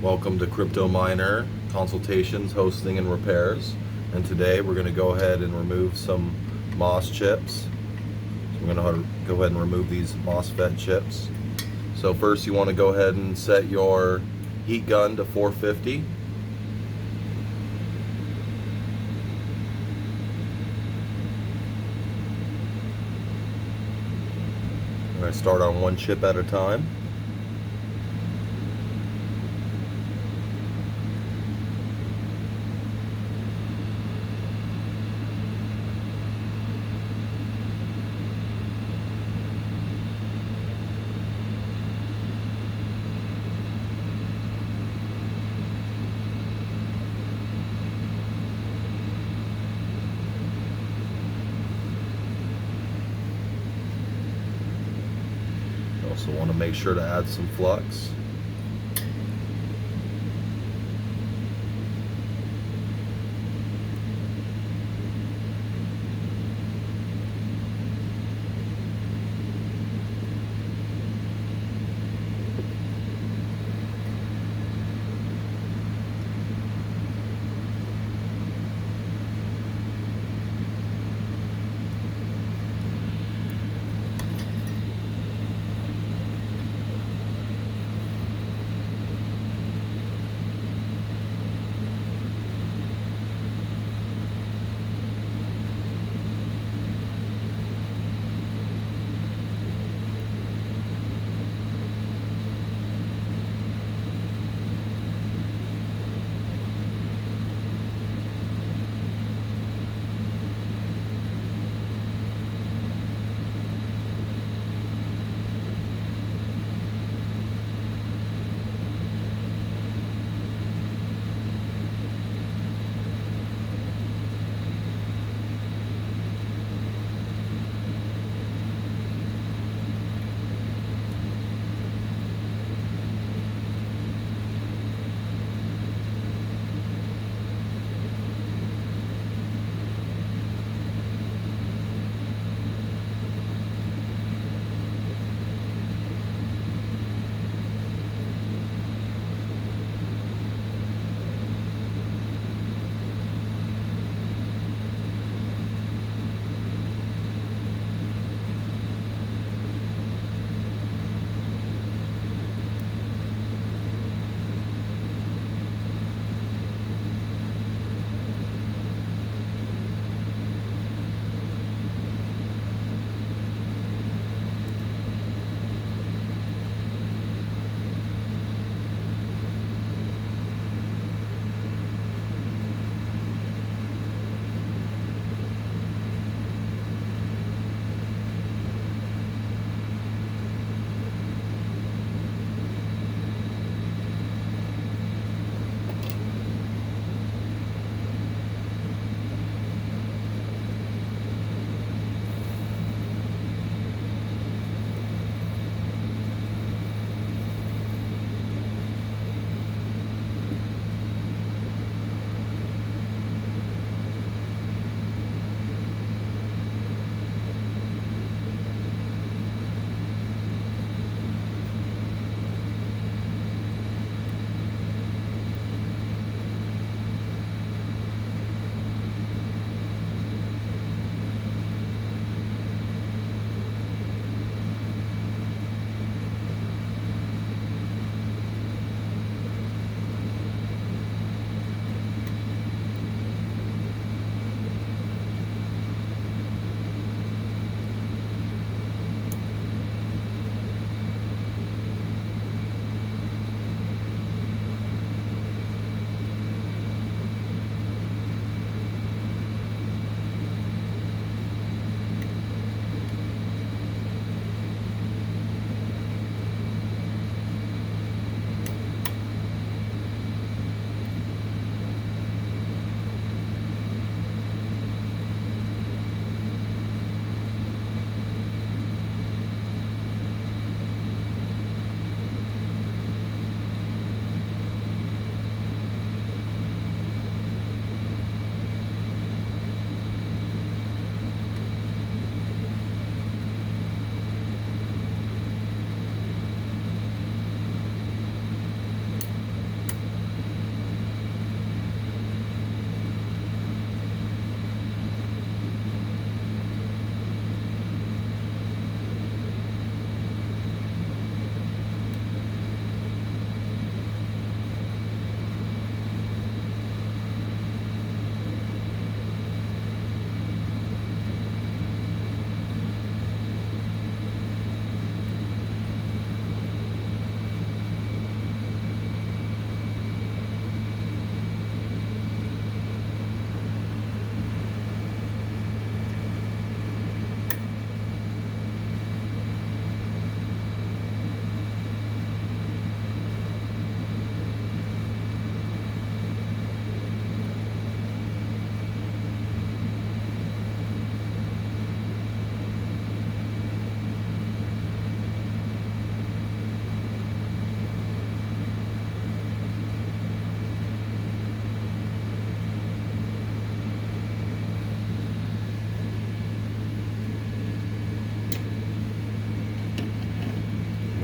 Welcome to Crypto Miner Consultations, Hosting, and Repairs. And today we're going to go ahead and remove some MOS chips. So we're going to go ahead and remove these MOSFET chips. So first you want to go ahead and set your heat gun to 450. We're going to start on one chip at a time. Also want to make sure to add some flux.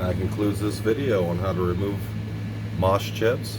that concludes this video on how to remove MOS chips.